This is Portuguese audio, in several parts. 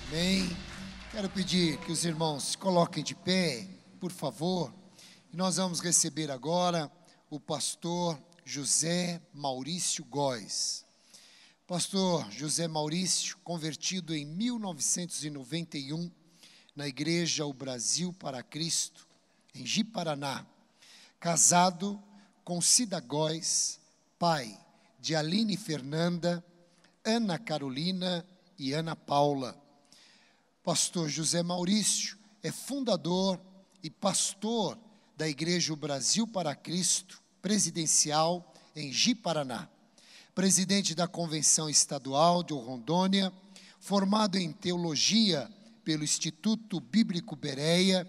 Amém. Quero pedir que os irmãos se coloquem de pé, por favor. E nós vamos receber agora o pastor José Maurício Góes. Pastor José Maurício, convertido em 1991 na Igreja O Brasil para Cristo, em Ji-Paraná. Casado com Cida Góes, pai de Aline Fernanda, Ana Carolina e Ana Paula. Pastor José Maurício é fundador e pastor da Igreja O Brasil para Cristo, presidencial em Ji-Paraná. Presidente da Convenção Estadual de Rondônia, formado em Teologia pelo Instituto Bíblico Bereia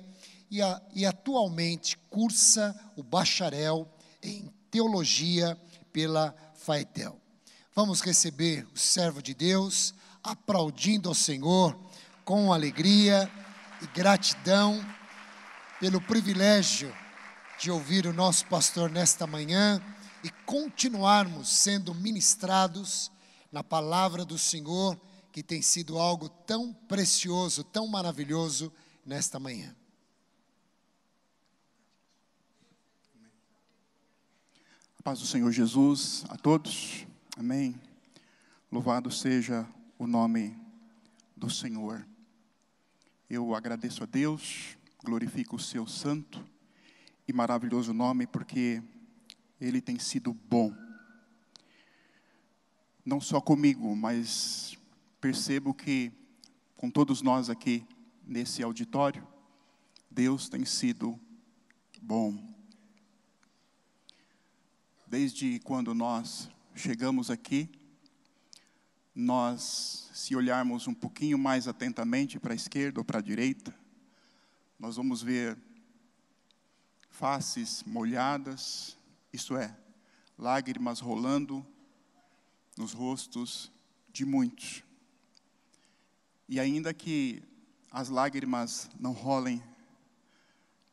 e atualmente cursa o bacharel em Teologia pela Faetel. Vamos receber o servo de Deus, aplaudindo ao Senhor com alegria e gratidão pelo privilégio de ouvir o nosso pastor nesta manhã e continuarmos sendo ministrados na palavra do Senhor, que tem sido algo tão precioso, tão maravilhoso nesta manhã. A paz do Senhor Jesus a todos, amém. Louvado seja o nome do Senhor. Eu agradeço a Deus, glorifico o seu santo e maravilhoso nome, porque Ele tem sido bom. Não só comigo, mas percebo que com todos nós aqui nesse auditório, Deus tem sido bom. Desde quando nós chegamos aqui, nós, se olharmos um pouquinho mais atentamente para a esquerda ou para a direita, nós vamos ver faces molhadas, isto é, lágrimas rolando nos rostos de muitos. E ainda que as lágrimas não rolem,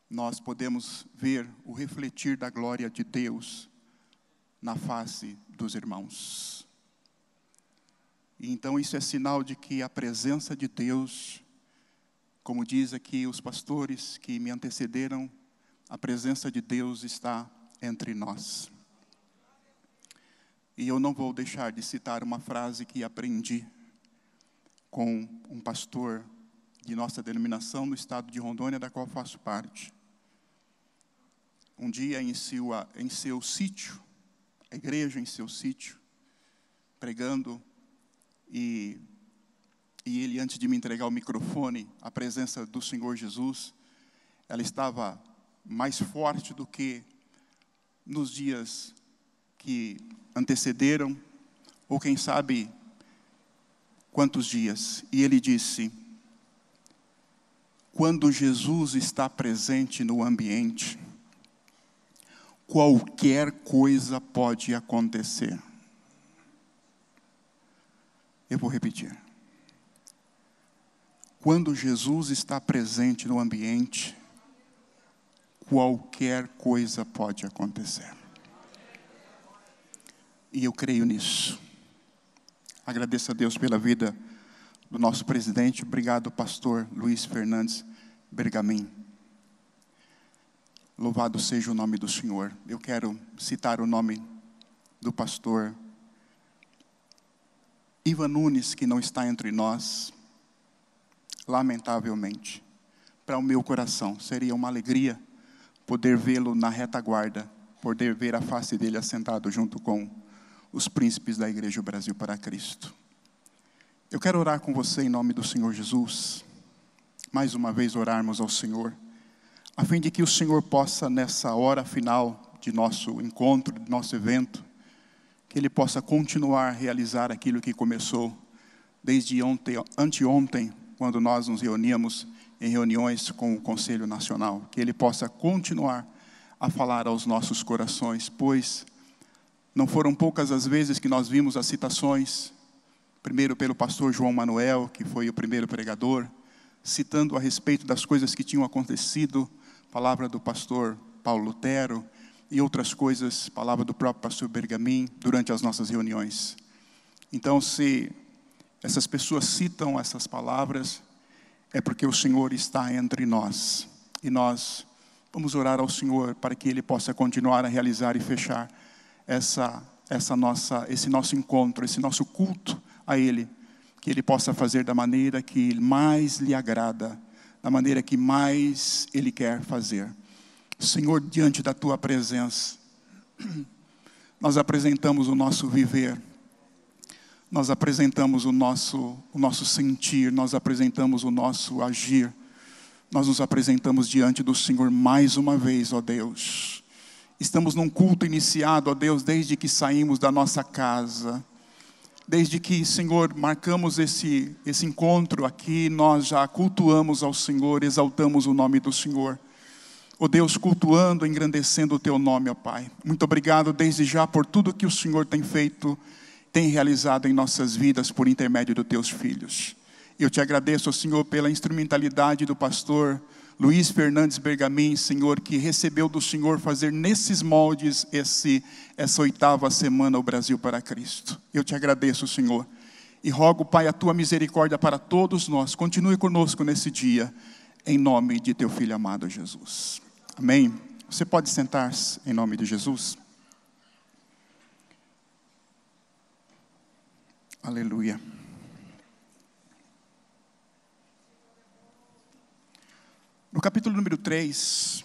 nós podemos ver o refletir da glória de Deus na face dos irmãos. E então isso é sinal de que a presença de Deus, como diz aqui os pastores que me antecederam, a presença de Deus está entre nós. E eu não vou deixar de citar uma frase que aprendi com um pastor de nossa denominação no estado de Rondônia, da qual faço parte. Um dia em seu sítio, a igreja em seu sítio, pregando, e ele, antes de me entregar o microfone, a presença do Senhor Jesus, ela estava mais forte do que nos dias que antecederam, ou quem sabe quantos dias. E ele disse: quando Jesus está presente no ambiente, qualquer coisa pode acontecer. Eu vou repetir. Quando Jesus está presente no ambiente, qualquer coisa pode acontecer. E eu creio nisso. Agradeço a Deus pela vida do nosso presidente. Obrigado, pastor Luiz Fernandes Bergamin. Louvado seja o nome do Senhor. Eu quero citar o nome do pastor Ivan Nunes, que não está entre nós, lamentavelmente. Para o meu coração, seria uma alegria poder vê-lo na retaguarda, poder ver a face dele assentado junto com os príncipes da Igreja O Brasil para Cristo. Eu quero orar com você em nome do Senhor Jesus, mais uma vez orarmos ao Senhor, a fim de que o Senhor possa, nessa hora final de nosso encontro, de nosso evento, que Ele possa continuar a realizar aquilo que começou desde anteontem, quando nós nos reuníamos em reuniões com o Conselho Nacional, que Ele possa continuar a falar aos nossos corações, pois não foram poucas as vezes que nós vimos as citações, primeiro pelo pastor João Manuel, que foi o primeiro pregador, citando a respeito das coisas que tinham acontecido, palavra do pastor Paulo Lutero, e outras coisas, palavra do próprio pastor Bergamin, durante as nossas reuniões. Então, se essas pessoas citam essas palavras, é porque o Senhor está entre nós. E nós vamos orar ao Senhor para que Ele possa continuar a realizar e fechar esse nosso encontro, esse nosso culto a Ele. Que Ele possa fazer da maneira que mais lhe agrada, da maneira que mais Ele quer fazer. Senhor, diante da Tua presença, nós apresentamos o nosso viver, nós apresentamos o nosso sentir, nós apresentamos o nosso agir, nós nos apresentamos diante do Senhor mais uma vez, ó Deus. Estamos num culto iniciado, ó Deus, desde que saímos da nossa casa, desde que, Senhor, marcamos esse encontro aqui, nós já cultuamos ao Senhor, exaltamos o nome do Senhor. Ó Deus, cultuando, engrandecendo o Teu nome, ó Pai. Muito obrigado desde já por tudo que o Senhor tem feito, tem realizado em nossas vidas por intermédio dos Teus filhos. Eu te agradeço, Senhor, pela instrumentalidade do pastor Luiz Fernandes Bergamin, Senhor, que recebeu do Senhor fazer nesses moldes essa 8ª semana o Brasil para Cristo. Eu te agradeço, Senhor, e rogo, Pai, a Tua misericórdia para todos nós. Continue conosco nesse dia, em nome de Teu Filho amado Jesus. Amém? Você pode sentar-se em nome de Jesus? Aleluia. No capítulo número 3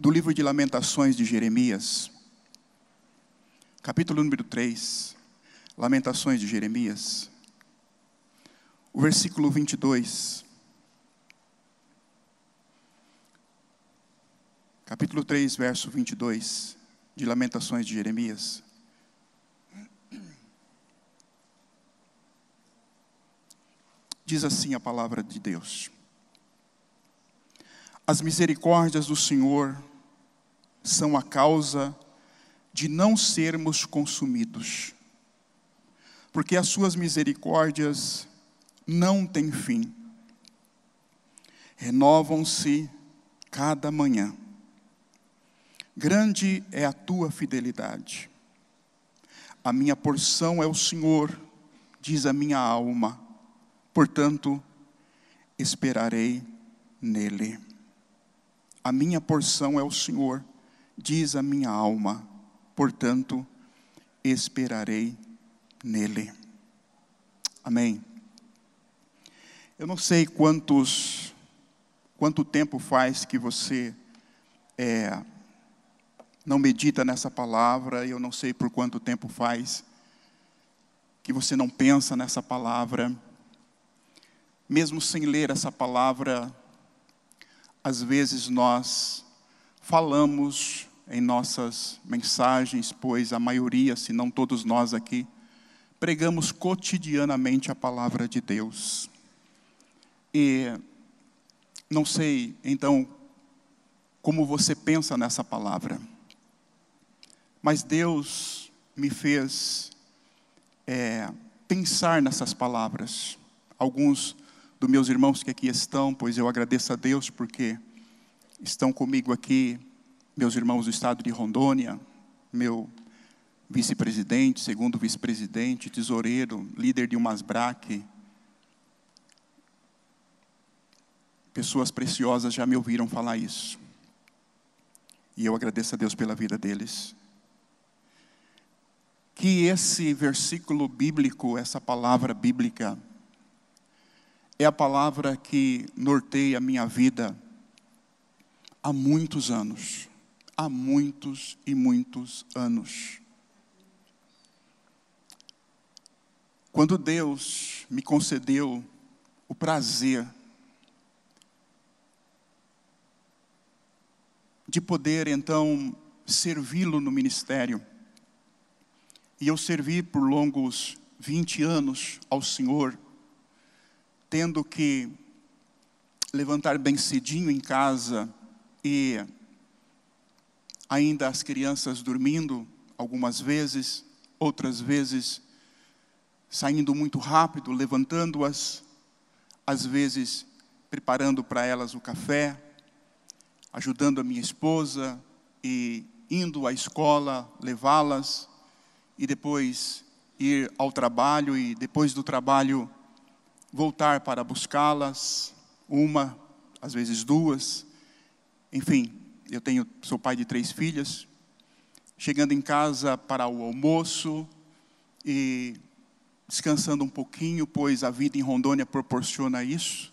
do livro de Lamentações de Jeremias, capítulo número 3, Lamentações de Jeremias, o versículo 22, capítulo 3, verso 22, de Lamentações de Jeremias. Diz assim a palavra de Deus: as misericórdias do Senhor são a causa de não sermos consumidos, porque as suas misericórdias não têm fim, renovam-se cada manhã. Grande é a tua fidelidade. A minha porção é o Senhor, diz a minha alma, portanto, esperarei nele. A minha porção é o Senhor, diz a minha alma, portanto, esperarei nele. Amém. Eu não sei quanto tempo faz que você não medita nessa palavra, eu não sei por quanto tempo faz que você não pensa nessa palavra. Mesmo sem ler essa palavra, às vezes nós falamos em nossas mensagens, pois a maioria, se não todos nós aqui, pregamos cotidianamente a palavra de Deus. E não sei, então, como você pensa nessa palavra, mas Deus me fez pensar nessas palavras. Alguns dos meus irmãos que aqui estão, pois eu agradeço a Deus porque estão comigo aqui, meus irmãos do estado de Rondônia, meu vice-presidente, segundo vice-presidente, tesoureiro, líder de Umasbrac. Pessoas preciosas já me ouviram falar isso. E eu agradeço a Deus pela vida deles. Que esse versículo bíblico, essa palavra bíblica, é a palavra que norteia a minha vida há muitos anos. Há muitos e muitos anos. Quando Deus me concedeu o prazer de poder, então, servi-lo no ministério, e eu servi por longos 20 anos ao Senhor, tendo que levantar bem cedinho em casa e ainda as crianças dormindo, algumas vezes, outras vezes saindo muito rápido, levantando-as, às vezes preparando para elas o café, ajudando a minha esposa e indo à escola, levá-las e depois ir ao trabalho e depois do trabalho voltar para buscá-las, uma, às vezes duas. Enfim, sou pai de 3 filhas. Chegando em casa para o almoço e descansando um pouquinho, pois a vida em Rondônia proporciona isso.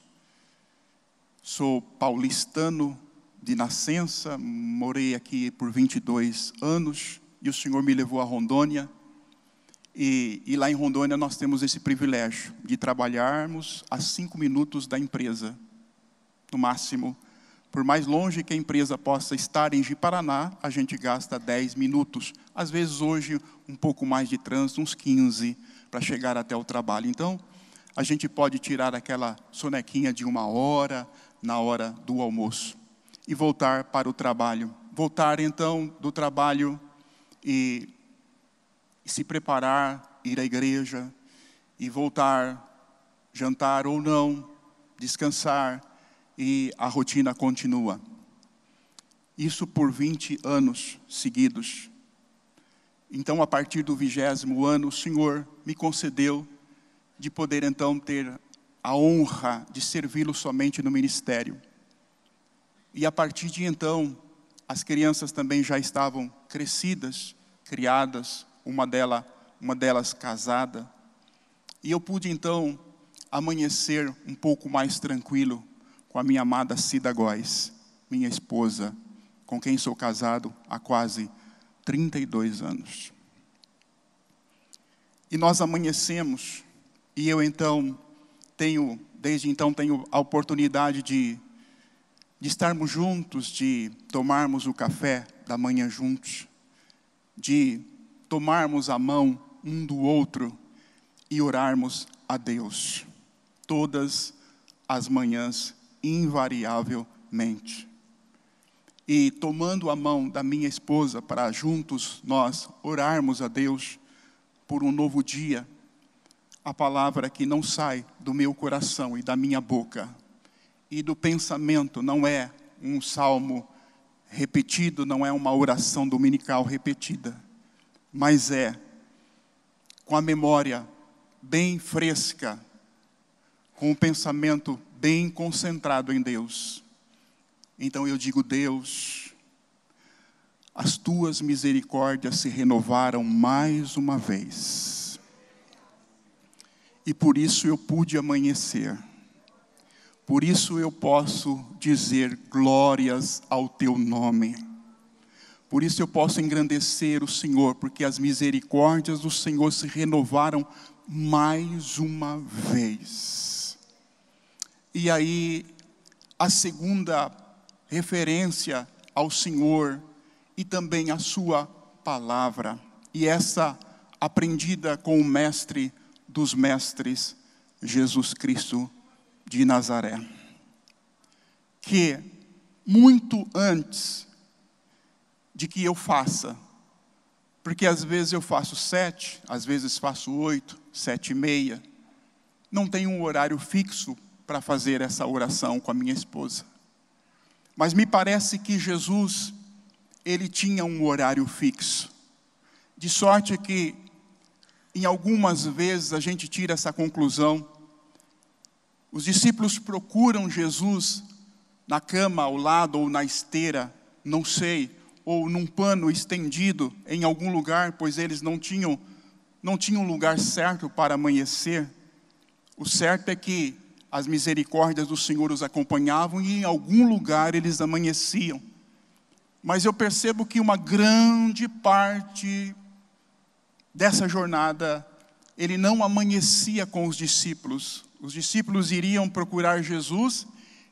Sou paulistano de nascença, morei aqui por 22 anos e o Senhor me levou a Rondônia. E lá em Rondônia nós temos esse privilégio de trabalharmos a 5 minutos da empresa, no máximo. Por mais longe que a empresa possa estar em Ji-Paraná, a gente gasta 10 minutos. Às vezes hoje um pouco mais de trânsito, uns 15, para chegar até o trabalho. Então, a gente pode tirar aquela sonequinha de 1 hora, na hora do almoço, e voltar para o trabalho. Voltar então do trabalho e se preparar, ir à igreja, e voltar, jantar ou não, descansar, e a rotina continua. Isso por 20 anos seguidos. Então, a partir do 20º ano, o Senhor me concedeu de poder então ter a honra de servi-lo somente no ministério. E a partir de então, as crianças também já estavam crescidas, criadas, uma delas casada. E eu pude então amanhecer um pouco mais tranquilo com a minha amada Cida Góes, minha esposa, com quem sou casado há quase 32 anos. E nós amanhecemos, e eu então desde então tenho a oportunidade de estarmos juntos, de tomarmos o café da manhã juntos, de tomarmos a mão um do outro e orarmos a Deus, todas as manhãs, invariavelmente. E tomando a mão da minha esposa para juntos nós orarmos a Deus por um novo dia, a palavra que não sai do meu coração e da minha boca e do pensamento não é um salmo repetido, não é uma oração dominical repetida, mas é com a memória bem fresca, com o pensamento bem concentrado em Deus. Então eu digo: Deus, as tuas misericórdias se renovaram mais uma vez. E por isso eu pude amanhecer. Por isso eu posso dizer glórias ao teu nome. Por isso eu posso engrandecer o Senhor, porque as misericórdias do Senhor se renovaram mais uma vez. E aí, a segunda referência ao Senhor e também a sua palavra. E essa aprendida com o mestre dos mestres, Jesus Cristo de Nazaré. Que muito antes de que eu faça, porque às vezes eu faço 7, às vezes faço 8, 7:30, não tenho um horário fixo para fazer essa oração com a minha esposa. Mas me parece que Jesus, ele tinha um horário fixo. De sorte que, em algumas vezes, a gente tira essa conclusão. Os discípulos procuram Jesus na cama, ao lado, ou na esteira, não sei, ou num pano estendido em algum lugar, pois eles não tinham lugar certo para amanhecer. O certo é que as misericórdias do Senhor os acompanhavam e em algum lugar eles amanheciam. Mas eu percebo que uma grande parte dessa jornada, ele não amanhecia com os discípulos. Os discípulos iriam procurar Jesus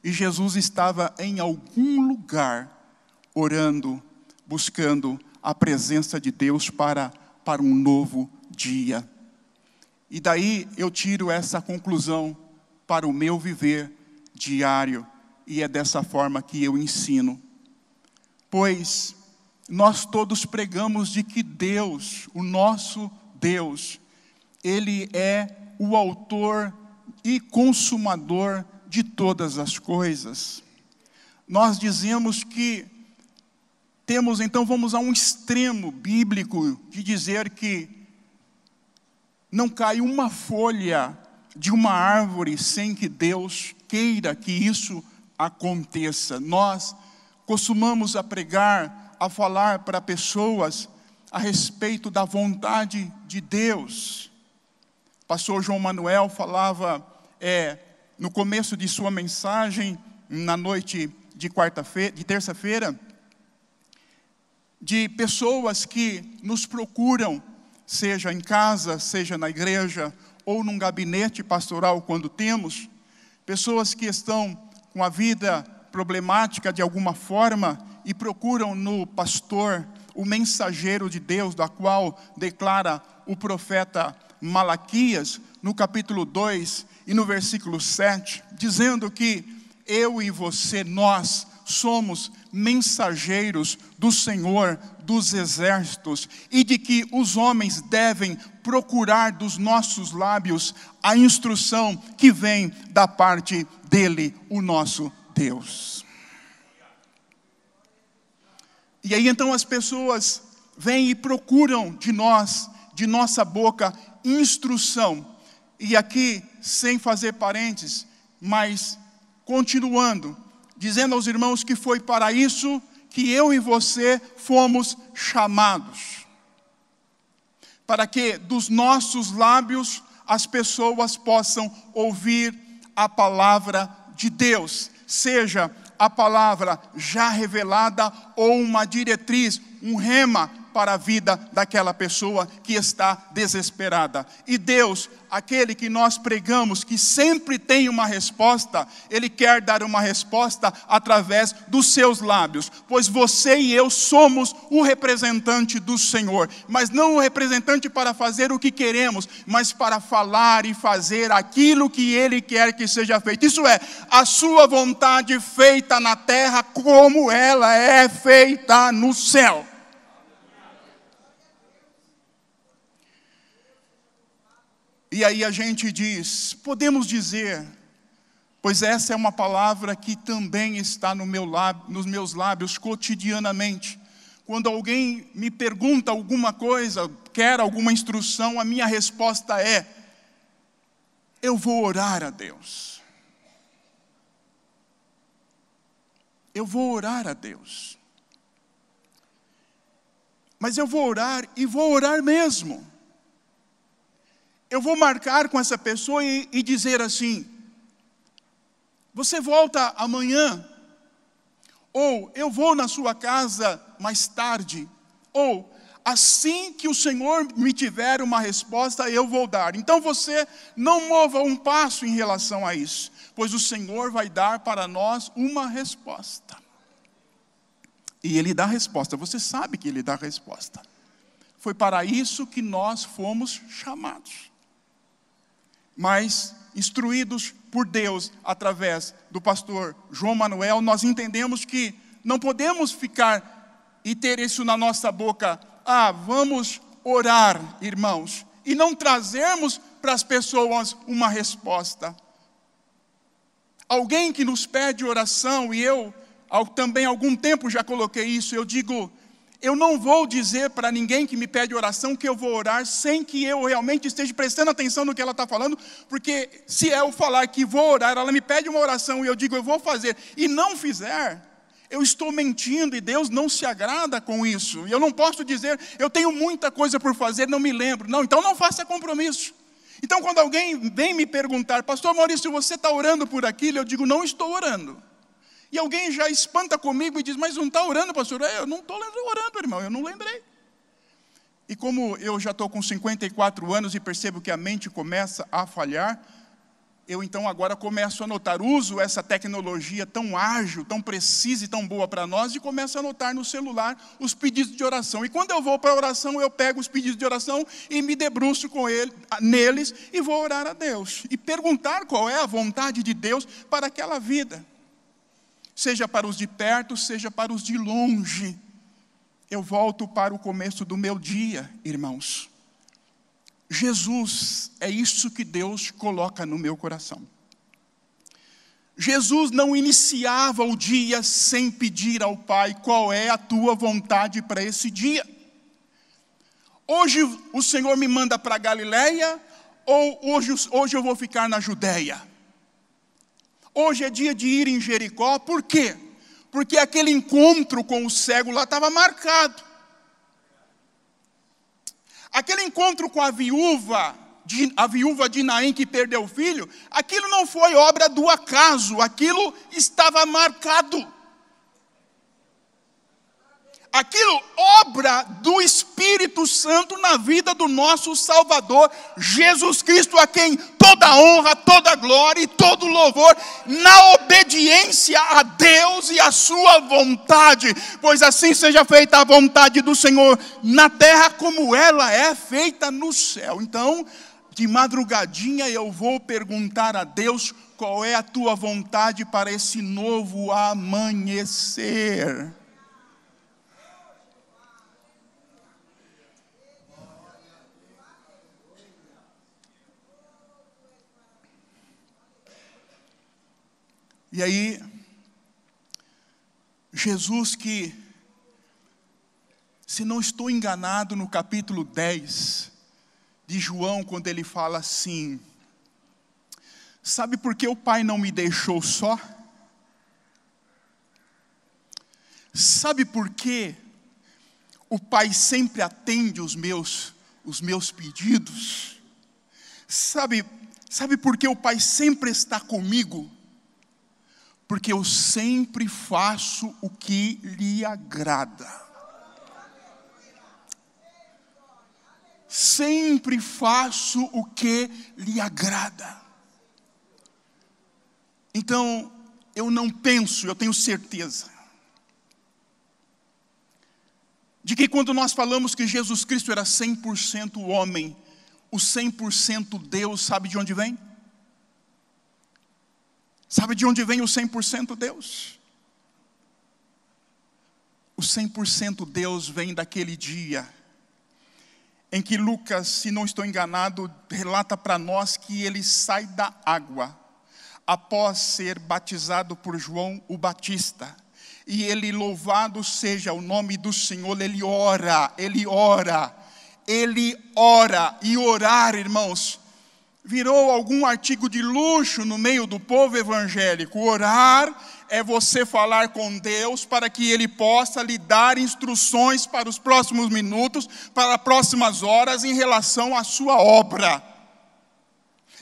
e Jesus estava em algum lugar orando, buscando a presença de Deus para um novo dia. E daí eu tiro essa conclusão para o meu viver diário, e é dessa forma que eu ensino. Pois nós todos pregamos de que Deus, o nosso Deus, Ele é o autor e consumador de todas as coisas. Nós dizemos que então vamos a um extremo bíblico de dizer que não cai uma folha de uma árvore sem que Deus queira que isso aconteça. Nós costumamos a pregar, a falar para pessoas a respeito da vontade de Deus. O pastor João Manuel falava no começo de sua mensagem, na noite de terça-feira, de pessoas que nos procuram, seja em casa, seja na igreja, ou num gabinete pastoral quando temos, pessoas que estão com a vida problemática de alguma forma e procuram no pastor, o mensageiro de Deus, da qual declara o profeta Malaquias, no capítulo 2 e no versículo 7, dizendo que eu e você, nós somos mensageiros do Senhor dos exércitos e de que os homens devem procurar dos nossos lábios a instrução que vem da parte dele, o nosso Deus. E aí então as pessoas vêm e procuram de nós, de nossa boca, instrução. E aqui, sem fazer parênteses, mas continuando, dizendo aos irmãos que foi para isso que eu e você fomos chamados. Para que dos nossos lábios as pessoas possam ouvir a palavra de Deus. Seja a palavra já revelada ou uma diretriz, um rema para a vida daquela pessoa que está desesperada. E Deus, aquele que nós pregamos, que sempre tem uma resposta, Ele quer dar uma resposta através dos seus lábios. Pois você e eu somos o representante do Senhor. Mas não o representante para fazer o que queremos, mas para falar e fazer aquilo que Ele quer que seja feito. Isso é, a sua vontade feita na terra como ela é feita no céu. E aí a gente diz, podemos dizer, pois essa é uma palavra que também está no nos meus lábios cotidianamente. Quando alguém me pergunta alguma coisa, quer alguma instrução, a minha resposta é, eu vou orar a Deus. Eu vou orar a Deus. Mas eu vou orar e vou orar mesmo. Eu vou marcar com essa pessoa e dizer assim, você volta amanhã, ou eu vou na sua casa mais tarde, ou assim que o Senhor me tiver uma resposta, eu vou dar. Então você não mova um passo em relação a isso, pois o Senhor vai dar para nós uma resposta. E Ele dá a resposta, você sabe que Ele dá a resposta. Foi para isso que nós fomos chamados. Mas, instruídos por Deus, através do pastor João Manuel, nós entendemos que não podemos ficar e ter isso na nossa boca. Vamos orar, irmãos, e não trazermos para as pessoas uma resposta. Alguém que nos pede oração, e eu também há algum tempo já coloquei isso, eu digo, eu não vou dizer para ninguém que me pede oração que eu vou orar sem que eu realmente esteja prestando atenção no que ela está falando, porque se eu falar que vou orar, ela me pede uma oração e eu digo eu vou fazer, e não fizer, eu estou mentindo e Deus não se agrada com isso. E eu não posso dizer, eu tenho muita coisa por fazer, não me lembro. Não, então não faça compromisso. Então quando alguém vem me perguntar, pastor Maurício, você está orando por aquilo? Eu digo, não estou orando. E alguém já espanta comigo e diz, mas não está orando, pastor? Eu não estou orando, irmão, eu não lembrei. E como eu já estou com 54 anos e percebo que a mente começa a falhar, eu então agora começo a anotar, uso essa tecnologia tão ágil, tão precisa e tão boa para nós, e começo a anotar no celular os pedidos de oração. E quando eu vou para a oração, eu pego os pedidos de oração e me debruço neles e vou orar a Deus. E perguntar qual é a vontade de Deus para aquela vida. Seja para os de perto, seja para os de longe. Eu volto para o começo do meu dia, irmãos. Jesus, é isso que Deus coloca no meu coração. Jesus não iniciava o dia sem pedir ao Pai qual é a tua vontade para esse dia. Hoje o Senhor me manda para Galileia, Ou hoje eu vou ficar na Judéia? Hoje é dia de ir em Jericó. Por quê? Porque aquele encontro com o cego lá estava marcado. Aquele encontro com a viúva de Naim que perdeu o filho, aquilo não foi obra do acaso, aquilo estava marcado. Aquilo, obra do Espírito Santo na vida do nosso Salvador, Jesus Cristo, a quem toda honra, toda glória e todo louvor, na obediência a Deus e a sua vontade, pois assim seja feita a vontade do Senhor na terra, como ela é feita no céu. Então, de madrugadinha eu vou perguntar a Deus, qual é a tua vontade para esse novo amanhecer? E aí, Jesus que, se não estou enganado, no capítulo 10 de João, quando ele fala assim, sabe por que o Pai não me deixou só? Sabe por que o Pai sempre atende os meus pedidos? Sabe por que o Pai sempre está comigo? Porque eu sempre faço o que lhe agrada. Sempre faço o que lhe agrada. Então, eu não penso, eu tenho certeza, de que quando nós falamos que Jesus Cristo era 100% homem, o 100% Deus, sabe de onde vem? Sabe de onde vem o 100% Deus? O 100% Deus vem daquele dia em que Lucas, se não estou enganado, relata para nós que ele sai da água após ser batizado por João o Batista. E ele, louvado seja o nome do Senhor, ele ora. E orar, irmãos, virou algum artigo de luxo no meio do povo evangélico. Orar é você falar com Deus para que Ele possa lhe dar instruções para os próximos minutos, para as próximas horas em relação à sua obra.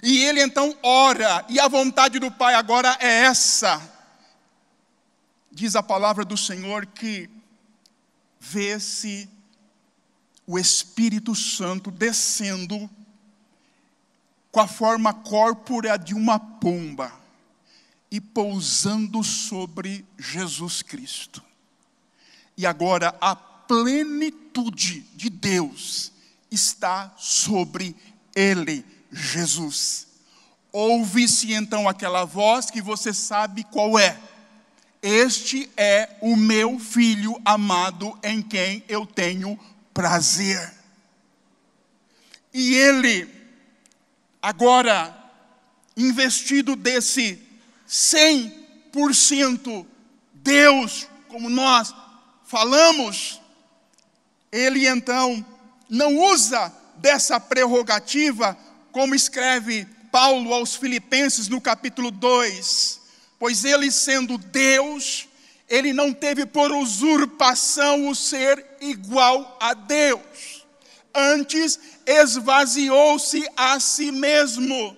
E ele então ora, e a vontade do Pai agora é essa. Diz a palavra do Senhor que vê-se o Espírito Santo descendo com a forma corpórea de uma pomba e pousando sobre Jesus Cristo. E agora a plenitude de Deus está sobre ele, Jesus. Ouve-se então aquela voz que você sabe qual é. Este é o meu filho amado em quem eu tenho prazer. E ele, agora, investido desse 100% Deus, como nós falamos, ele então não usa dessa prerrogativa, como escreve Paulo aos Filipenses no capítulo 2, pois ele sendo Deus, ele não teve por usurpação o ser igual a Deus, antes esvaziou-se a si mesmo.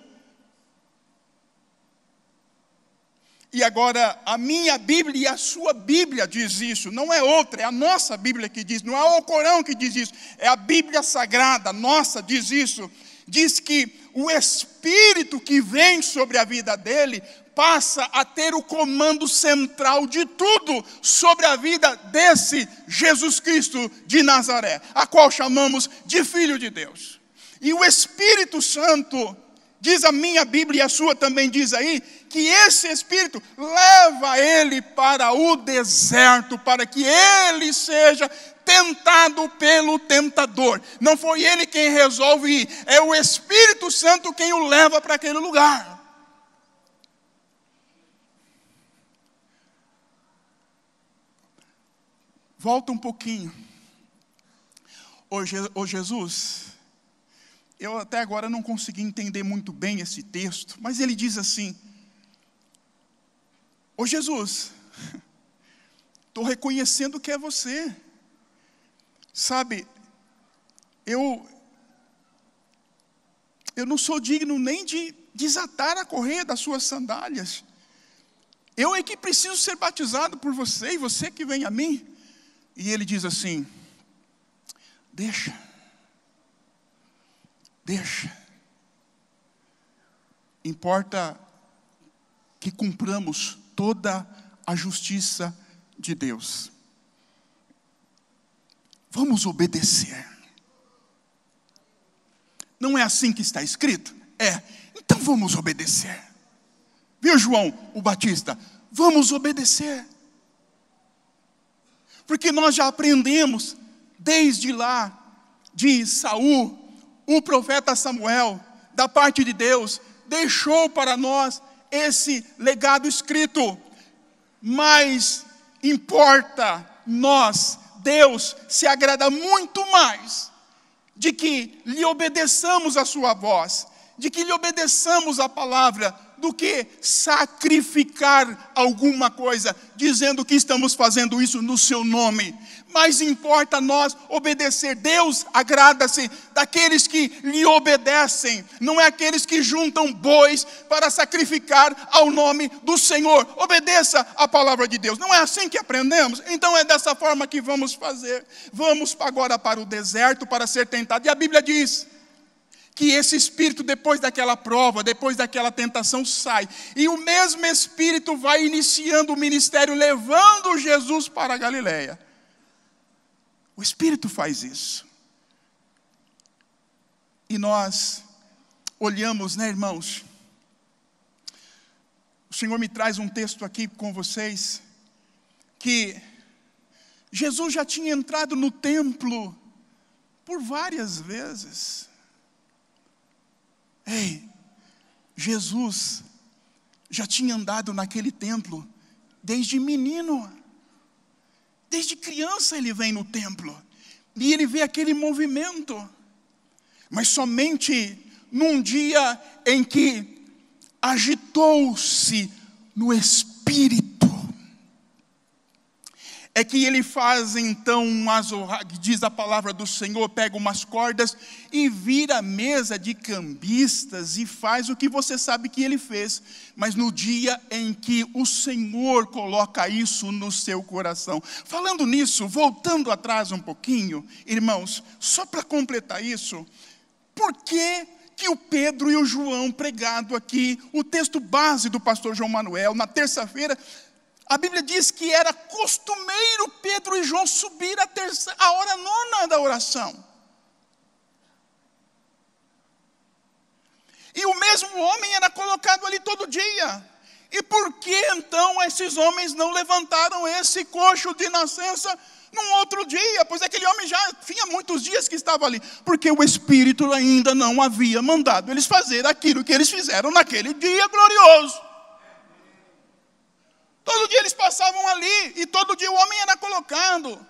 E agora, a minha Bíblia e a sua Bíblia diz isso, não é outra, é a nossa Bíblia que diz, não é o Corão que diz isso, é a Bíblia Sagrada, nossa, diz isso. Diz que o Espírito que vem sobre a vida dele passa a ter o comando central de tudo sobre a vida desse Jesus Cristo de Nazaré, a qual chamamos de Filho de Deus. E o Espírito Santo, diz a minha Bíblia e a sua também diz aí, que esse Espírito leva ele para o deserto, para que ele seja tentado pelo tentador. Não foi ele quem resolve ir, é o Espírito Santo quem o leva para aquele lugar. Volta um pouquinho. Ô Jesus, eu até agora não consegui entender muito bem esse texto, mas ele diz assim: ô Jesus, estou reconhecendo que é você. Sabe, eu não sou digno nem de desatar a correia das suas sandálias. Eu é que preciso ser batizado por você, e você que vem a mim. E ele diz assim: deixa. Importa que cumpramos toda a justiça de Deus. Vamos obedecer. Não é assim que está escrito? É. Então vamos obedecer. Viu, João o Batista? Vamos obedecer. Porque nós já aprendemos desde lá de Saul, o profeta Samuel, da parte de Deus, deixou para nós esse legado escrito. Mas importa nós, Deus se agrada muito mais de que lhe obedeçamos a sua voz, de que lhe obedeçamos a palavra, do que sacrificar alguma coisa, dizendo que estamos fazendo isso no seu nome. Mas importa nós obedecer. Deus agrada-se daqueles que lhe obedecem, não é aqueles que juntam bois para sacrificar ao nome do Senhor. Obedeça a palavra de Deus. Não é assim que aprendemos? Então é dessa forma que vamos fazer. Vamos agora para o deserto para ser tentado. E a Bíblia diz que esse espírito, depois daquela prova, depois daquela tentação, sai. E o mesmo espírito vai iniciando o ministério, levando Jesus para a Galileia. O espírito faz isso. E nós olhamos, né, irmãos? O Senhor me traz um texto aqui com vocês, que Jesus já tinha entrado no templo por várias vezes. Ei, Jesus já tinha andado naquele templo desde menino. Desde criança ele vem no templo. E ele vê aquele movimento. Mas somente num dia em que agitou-se no espírito, é que ele faz então um azorrague, diz a palavra do Senhor, pega umas cordas e vira a mesa de cambistas e faz o que você sabe que ele fez. Mas no dia em que o Senhor coloca isso no seu coração. Falando nisso, voltando atrás um pouquinho, irmãos, só para completar isso, por que o Pedro e o João pregado aqui, o texto base do pastor João Manuel, na terça-feira, a Bíblia diz que era costumeiro Pedro e João subir a hora nona da oração. E o mesmo homem era colocado ali todo dia. E por que então esses homens não levantaram esse coxo de nascença num outro dia? Pois aquele homem já tinha muitos dias que estava ali. Porque o Espírito ainda não havia mandado eles fazer aquilo que eles fizeram naquele dia glorioso. Todo dia eles passavam ali, e todo dia o homem era colocado.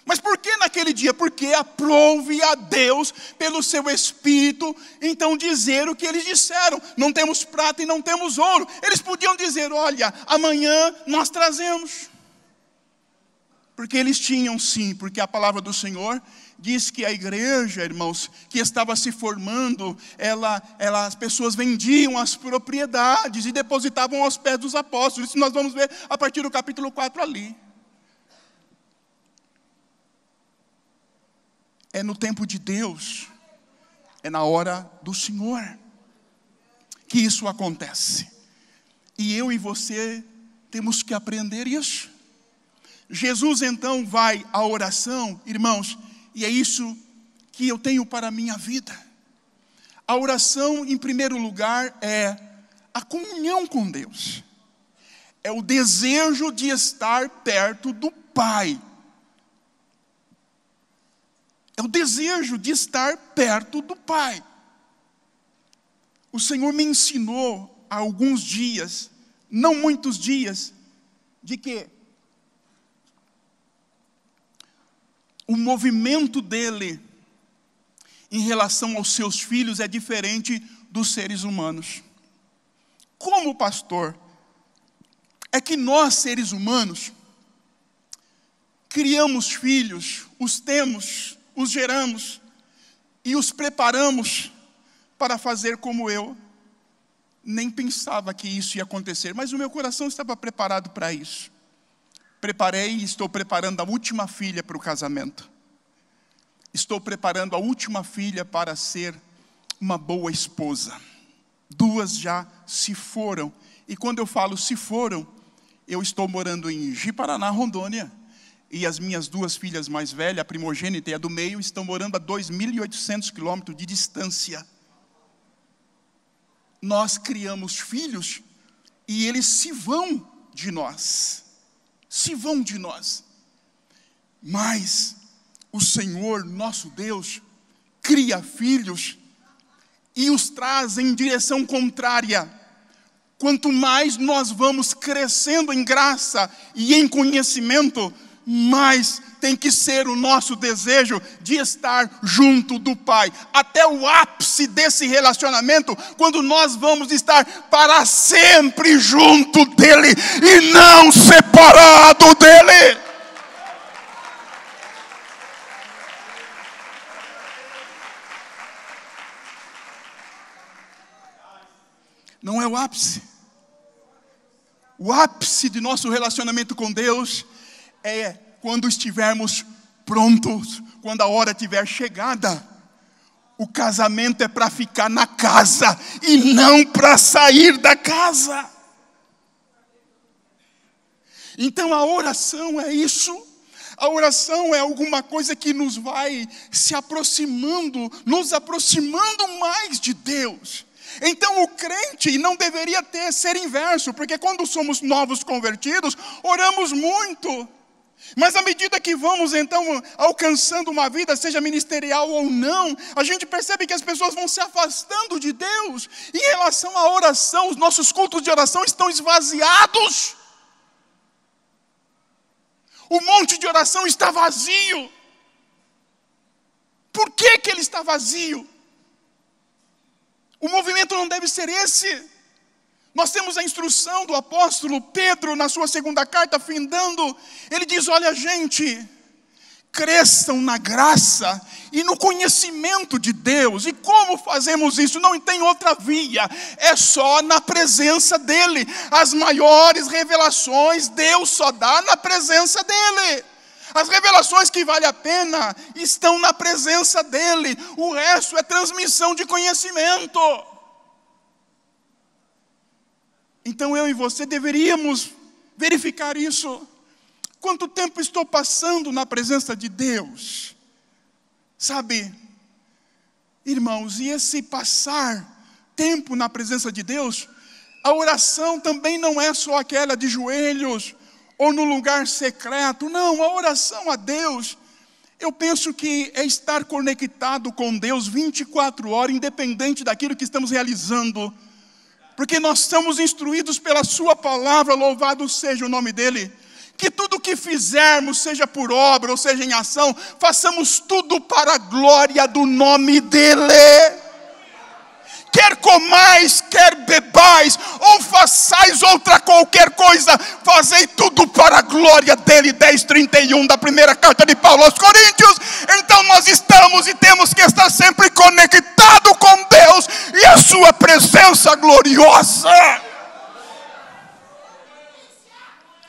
Mas por que naquele dia? Porque aprove a Deus, pelo seu Espírito, então dizer o que eles disseram. Não temos prata e não temos ouro. Eles podiam dizer, olha, amanhã nós trazemos. Porque eles tinham sim, porque a palavra do Senhor diz que a igreja, irmãos, que estava se formando, as pessoas vendiam as propriedades e depositavam aos pés dos apóstolos. Isso nós vamos ver a partir do capítulo 4 ali. É no tempo de Deus, é na hora do Senhor que isso acontece. E eu e você temos que aprender isso. Jesus então vai à oração, irmãos, e é isso que eu tenho para a minha vida. A oração, em primeiro lugar, é a comunhão com Deus. É o desejo de estar perto do Pai. É o desejo de estar perto do Pai. O Senhor me ensinou há alguns dias, não muitos dias, de que o movimento dele em relação aos seus filhos é diferente dos seres humanos. Como pastor, é que nós, seres humanos, criamos filhos, os temos, os geramos e os preparamos para fazer como eu. Nem pensava que isso ia acontecer, mas o meu coração estava preparado para isso. Preparei e estou preparando a última filha para o casamento. Estou preparando a última filha para ser uma boa esposa. 2 já se foram. E quando eu falo se foram, eu estou morando em Ji-Paraná, Rondônia. E as minhas 2 filhas mais velhas, a primogênita e a do meio, estão morando a 2.800 quilômetros de distância. Nós criamos filhos e eles se vão de nós. Se vão de nós. Mas o Senhor, nosso Deus, cria filhos e os traz em direção contrária. Quanto mais nós vamos crescendo em graça e em conhecimento, mais tem que ser o nosso desejo de estar junto do Pai. Até o ápice desse relacionamento, quando nós vamos estar para sempre junto dEle e não separado dEle. Não é o ápice. O ápice de nosso relacionamento com Deus é quando estivermos prontos, quando a hora tiver chegada. O casamento é para ficar na casa e não para sair da casa. Então a oração é isso. A oração é alguma coisa que nos vai se aproximando, nos aproximando mais de Deus. Então o crente não deveria ser inverso, porque quando somos novos convertidos, oramos muito. Mas à medida que vamos então alcançando uma vida, seja ministerial ou não, a gente percebe que as pessoas vão se afastando de Deus. E em relação à oração, os nossos cultos de oração estão esvaziados. O monte de oração está vazio. Por que que ele está vazio? O movimento não deve ser esse. Nós temos a instrução do apóstolo Pedro na sua 2ª carta, findando. Ele diz, olha gente, cresçam na graça e no conhecimento de Deus. E como fazemos isso? Não tem outra via, é só na presença dEle. As maiores revelações Deus só dá na presença dEle. As revelações que vale a pena estão na presença dEle. O resto é transmissão de conhecimento. Então eu e você deveríamos verificar isso. Quanto tempo estou passando na presença de Deus? Sabe, irmãos, e esse passar tempo na presença de Deus, a oração também não é só aquela de joelhos, ou no lugar secreto. Não, a oração a Deus, eu penso que é estar conectado com Deus 24 horas, independente daquilo que estamos realizando. Porque nós somos instruídos pela sua palavra, louvado seja o nome dEle. Que tudo o que fizermos, seja por obra ou seja em ação, façamos tudo para a glória do nome dEle. Quer comais, quer bebais, ou façais outra qualquer coisa, fazei tudo para a glória dEle. 10:31 da 1ª carta de Paulo aos Coríntios. Então nós estamos e temos que estar sempre conectados com Deus e a sua presença gloriosa.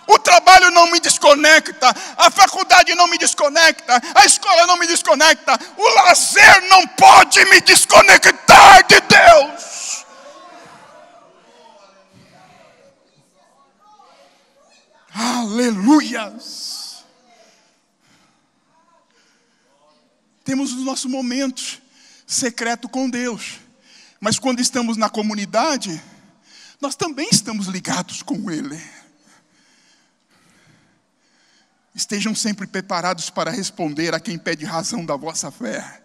O trabalho não me desconecta, a faculdade não me desconecta, a escola não me desconecta, o lazer não pode me desconectar de Deus. Aleluias. Temos os nossos momentos secretos com Deus, mas quando estamos na comunidade, nós também estamos ligados com Ele. Estejam sempre preparados para responder a quem pede razão da vossa fé.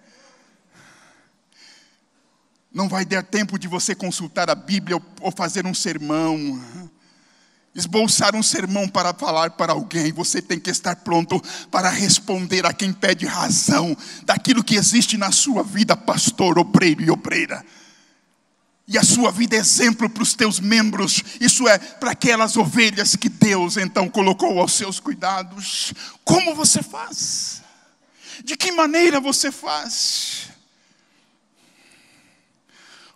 Não vai dar tempo de você consultar a Bíblia ou fazer um sermão. esboçar um sermão para falar para alguém, você tem que estar pronto para responder a quem pede razão daquilo que existe na sua vida, pastor, obreiro e obreira. E a sua vida é exemplo para os teus membros, isso é, para aquelas ovelhas que Deus então colocou aos seus cuidados. Como você faz? De que maneira você faz?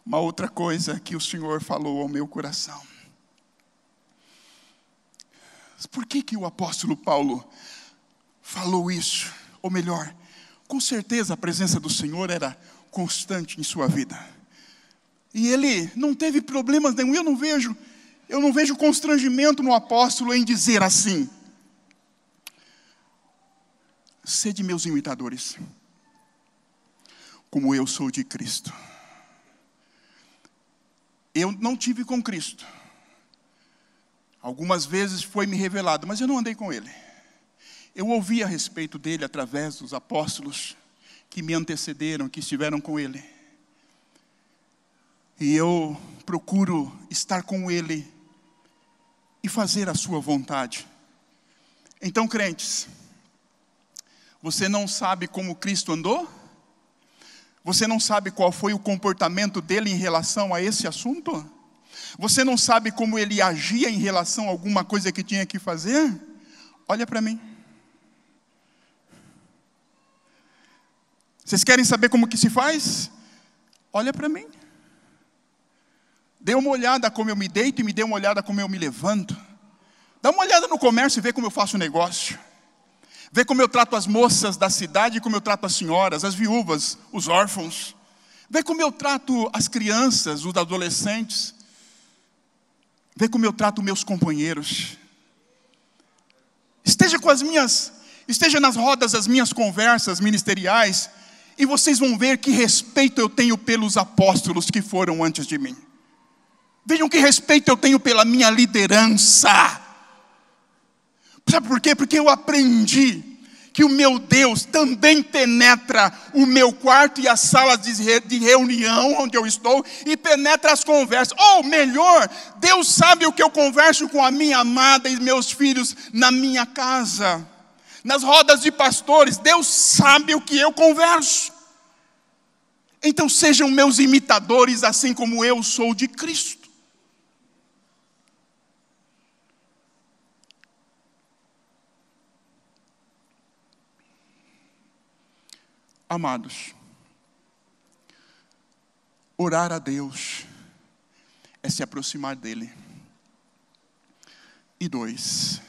Uma outra coisa que o Senhor falou ao meu coração. Por que o apóstolo Paulo falou isso? Ou melhor, com certeza a presença do Senhor era constante em sua vida. E ele não teve problemas nenhum. Eu não vejo constrangimento no apóstolo em dizer assim: sede meus imitadores, como eu sou de Cristo. Eu não tive com Cristo. Algumas vezes foi me revelado, mas eu não andei com Ele. Eu ouvi a respeito dele através dos apóstolos que me antecederam, que estiveram com Ele. E eu procuro estar com Ele e fazer a sua vontade. Então, crentes, você não sabe como Cristo andou? Você não sabe qual foi o comportamento dele em relação a esse assunto? Você não sabe como ele agia em relação a alguma coisa que tinha que fazer? Olha para mim. Vocês querem saber como que se faz? Olha para mim. Dê uma olhada como eu me deito e me dê uma olhada como eu me levanto. Dá uma olhada no comércio e vê como eu faço negócio. Vê como eu trato as moças da cidade e como eu trato as senhoras, as viúvas, os órfãos. Vê como eu trato as crianças, os adolescentes. Vê como eu trato meus companheiros. Esteja nas rodas das minhas conversas ministeriais e vocês vão ver que respeito eu tenho pelos apóstolos que foram antes de mim. Vejam que respeito eu tenho pela minha liderança. Sabe por quê? Porque eu aprendi que o meu Deus também penetra o meu quarto e as salas de reunião onde eu estou e penetra as conversas. Ou melhor, Deus sabe o que eu converso com a minha amada e meus filhos na minha casa. Nas rodas de pastores, Deus sabe o que eu converso. Então sejam meus imitadores assim como eu sou de Cristo. Amados, orar a Deus é se aproximar dEle. E 2,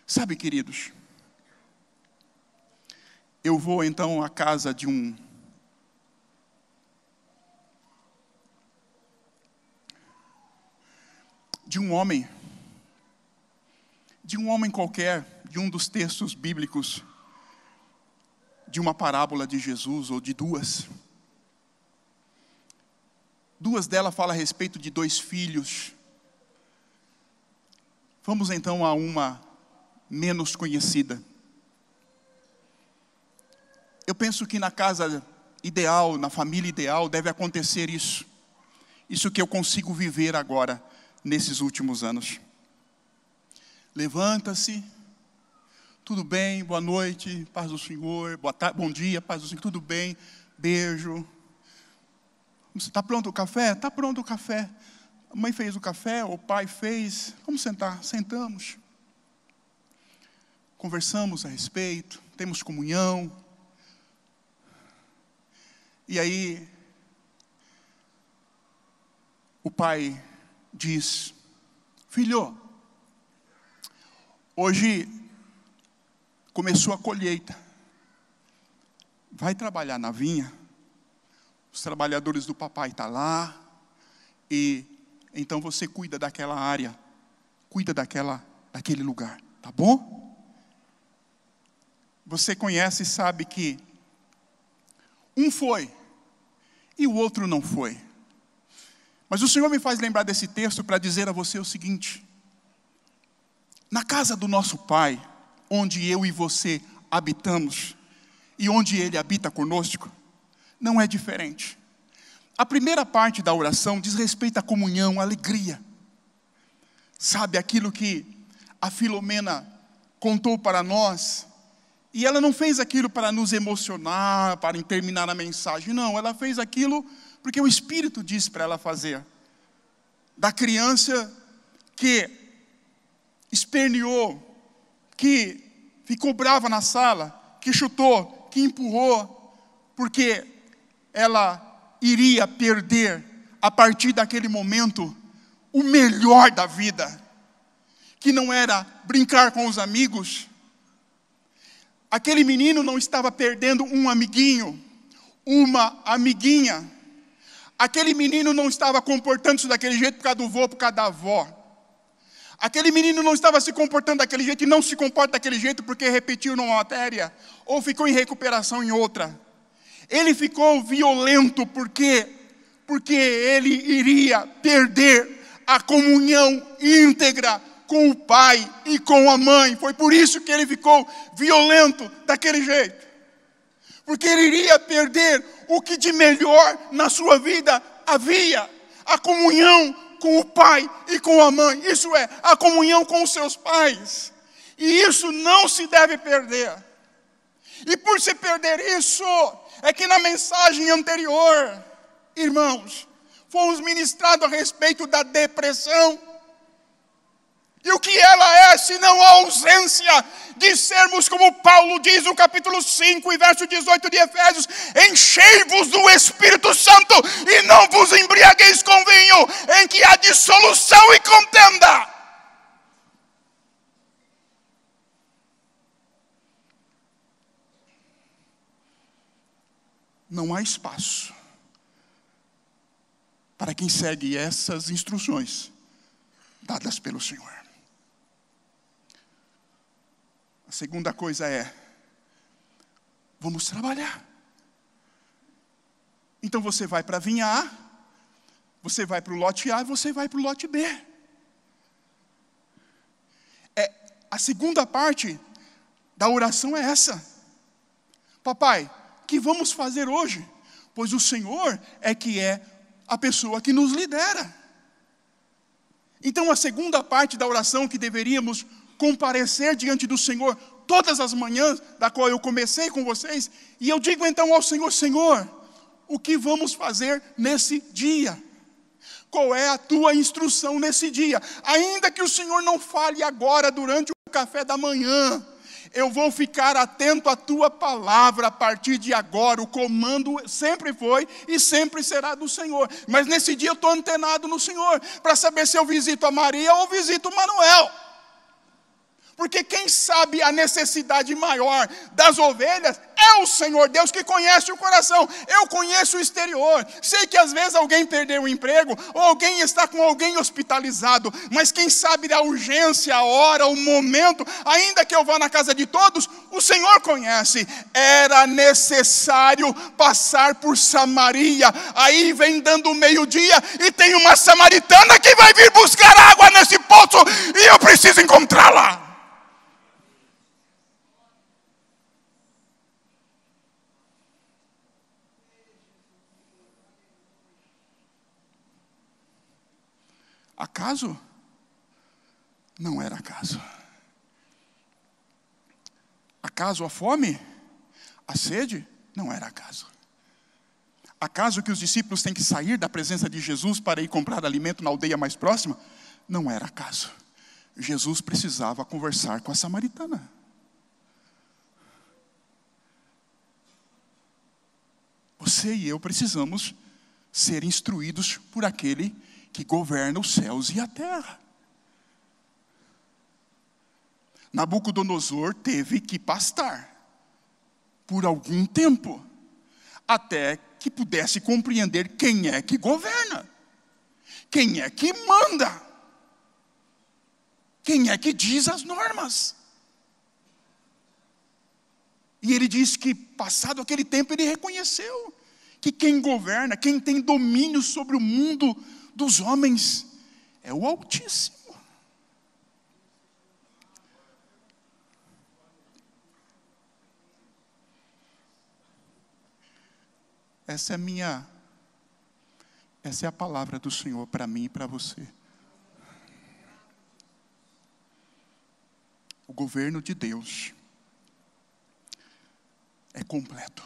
sabe, queridos, eu vou então à casa de um homem qualquer, de um dos textos bíblicos, de uma parábola de Jesus, ou de duas. Duas delas falam a respeito de 2 filhos. Vamos então a uma menos conhecida. Eu penso que na casa ideal, na família ideal, deve acontecer isso. Isso que eu consigo viver agora, nesses últimos anos. Levanta-se, tudo bem, boa noite, paz do Senhor, boa tarde, bom dia, paz do Senhor, tudo bem, beijo. Está pronto o café? Está pronto o café. A mãe fez o café, o pai fez, vamos sentar, sentamos. Conversamos a respeito, temos comunhão. E aí, o pai diz: filho, hoje começou a colheita. Vai trabalhar na vinha. Os trabalhadores do papai estão lá. E então você cuida daquela área. Cuida daquele lugar. Tá bom? Você conhece e sabe que um foi e o outro não foi. Mas o Senhor me faz lembrar desse texto para dizer a você o seguinte: na casa do nosso Pai, onde eu e você habitamos, e onde Ele habita conosco, não é diferente. A primeira parte da oração diz respeito à comunhão, à alegria. Sabe aquilo que a Filomena contou para nós? E ela não fez aquilo para nos emocionar, para terminar a mensagem. Não, ela fez aquilo porque o Espírito disse para ela fazer. Da criança que esperneou, que ficou brava na sala, que chutou, que empurrou, porque ela iria perder, a partir daquele momento, o melhor da vida, que não era brincar com os amigos. Aquele menino não estava perdendo um amiguinho, uma amiguinha. Aquele menino não estava comportando-se daquele jeito por causa do vô, por causa da avó. Aquele menino não estava se comportando daquele jeito e não se comporta daquele jeito porque repetiu numa matéria ou ficou em recuperação em outra. Ele ficou violento porque ele iria perder a comunhão íntegra com o pai e com a mãe. Foi por isso que ele ficou violento daquele jeito. Porque ele iria perder o que de melhor na sua vida havia: a comunhão com o pai e com a mãe. Isso é, a comunhão com os seus pais. E isso não se deve perder. E por se perder isso, é que na mensagem anterior, irmãos, fomos ministrados a respeito da depressão. E o que ela é, senão a ausência de sermos, como Paulo diz no capítulo 5 e verso 18 de Efésios: enchei-vos do Espírito Santo e não vos embriagueis com vinho, em que há dissolução e contenda. Não há espaço para quem segue essas instruções dadas pelo Senhor. A segunda coisa é: vamos trabalhar. Então você vai para a vinha A, você vai para o lote A e você vai para o lote B. A segunda parte da oração é essa: papai, o que vamos fazer hoje? Pois o Senhor é a pessoa que nos lidera. Então a segunda parte da oração que deveríamos comparecer diante do Senhor todas as manhãs, da qual eu comecei com vocês, e eu digo então ao Senhor: Senhor, o que vamos fazer nesse dia? Qual é a tua instrução nesse dia? Ainda que o Senhor não fale agora durante o café da manhã, eu vou ficar atento à tua palavra a partir de agora. O comando sempre foi e sempre será do Senhor. Mas nesse dia eu estou antenado no Senhor, para saber se eu visito a Maria ou visito o Manuel. Porque quem sabe a necessidade maior das ovelhas é o Senhor Deus, que conhece o coração. Eu conheço o exterior. Sei que às vezes alguém perdeu o emprego, ou alguém está com alguém hospitalizado. Mas quem sabe da urgência, a hora, o momento, ainda que eu vá na casa de todos, o Senhor conhece. Era necessário passar por Samaria. Aí vem dando o meio-dia e tem uma samaritana que vai vir buscar água nesse poço, e eu preciso encontrá-la. Acaso? Não era acaso. Acaso a fome? A sede? Não era acaso. Acaso que os discípulos têm que sair da presença de Jesus para ir comprar alimento na aldeia mais próxima? Não era acaso. Jesus precisava conversar com a samaritana. Você e eu precisamos ser instruídos por aquele que governa os céus e a terra. Nabucodonosor teve que pastar por algum tempo, até que pudesse compreender quem é que governa, quem é que manda, quem é que diz as normas. E ele diz que, passado aquele tempo, ele reconheceu que quem governa, quem tem domínio sobre o mundo dos homens, é o Altíssimo. Essa é a minha Essa é a palavra do Senhor para mim e para você. O governo de Deus é completo.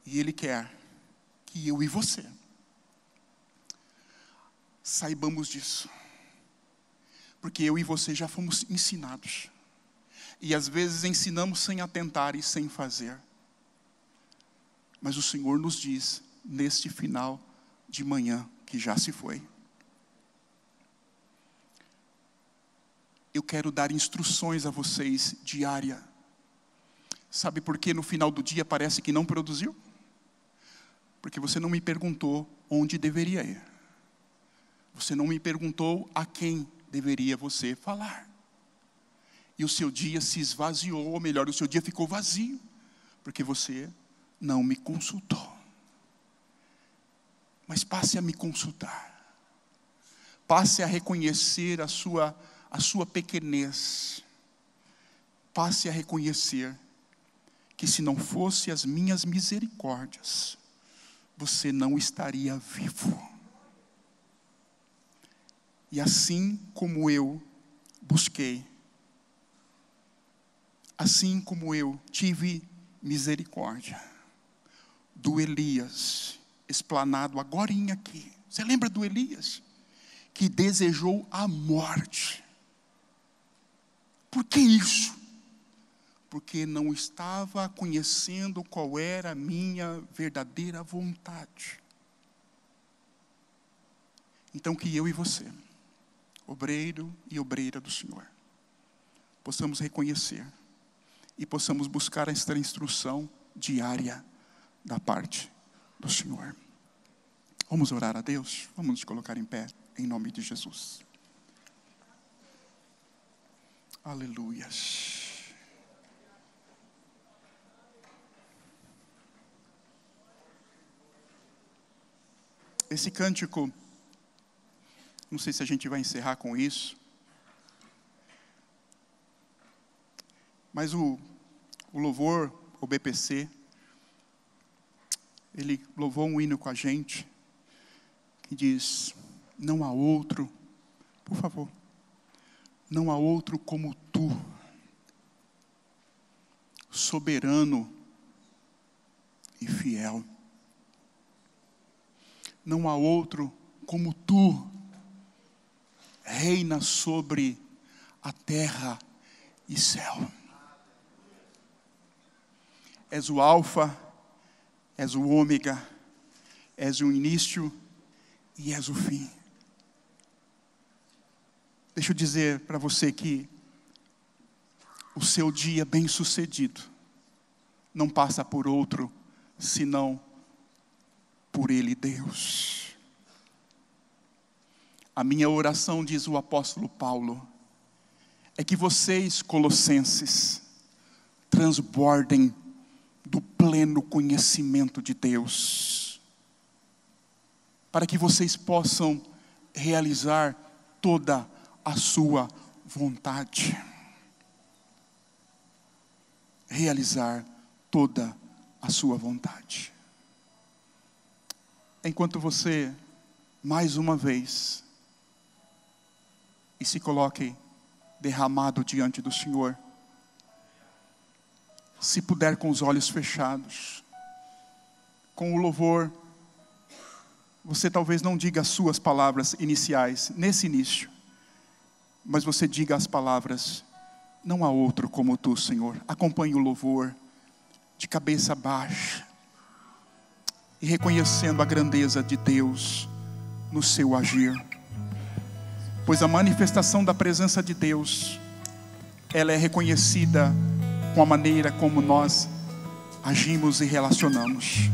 E Ele quer que eu e você saibamos disso. Porque eu e você já fomos ensinados. E às vezes ensinamos sem atentar e sem fazer. Mas o Senhor nos diz, neste final de manhã, que já se foi: eu quero dar instruções a vocês diária. Sabe por que no final do dia parece que não produziu? Porque você não me perguntou onde deveria ir. Você não me perguntou a quem deveria você falar. E o seu dia se esvaziou, ou melhor, o seu dia ficou vazio, porque você não me consultou. Mas passe a me consultar. Passe a reconhecer a sua pequenez. Passe a reconhecer que se não fosse as minhas misericórdias, você não estaria vivo. E assim como eu busquei, assim como eu tive misericórdia do Elias, explanado agorinha aqui. Você lembra do Elias? Que desejou a morte. Por que isso? Porque não estava conhecendo qual era a minha verdadeira vontade. Então que eu e você, obreiro e obreira do Senhor, possamos reconhecer e possamos buscar esta instrução diária da parte do Senhor. Vamos orar a Deus? Vamos nos colocar em pé, em nome de Jesus. Aleluia. Esse cântico, não sei se a gente vai encerrar com isso, mas o louvor, o BPC, ele louvou um hino com a gente, que diz: não há outro, por favor, não há outro como tu, soberano e fiel. Não há outro como tu, reina sobre a terra e céu. És o alfa, és o ômega, és o início e és o fim. Deixa eu dizer para você que o seu dia bem-sucedido não passa por outro, senão por Ele, Deus. A minha oração, diz o apóstolo Paulo, é que vocês, colossenses, transbordem do pleno conhecimento de Deus, para que vocês possam realizar toda a sua vontade. Realizar toda a sua vontade. Enquanto você, mais uma vez, e se coloque derramado diante do Senhor, se puder com os olhos fechados, com o louvor, você talvez não diga as suas palavras iniciais, nesse início, mas você diga as palavras: não há outro como tu, Senhor. Acompanhe o louvor, de cabeça baixa, e reconhecendo a grandeza de Deus no seu agir. Pois a manifestação da presença de Deus, ela é reconhecida com a maneira como nós agimos e relacionamos.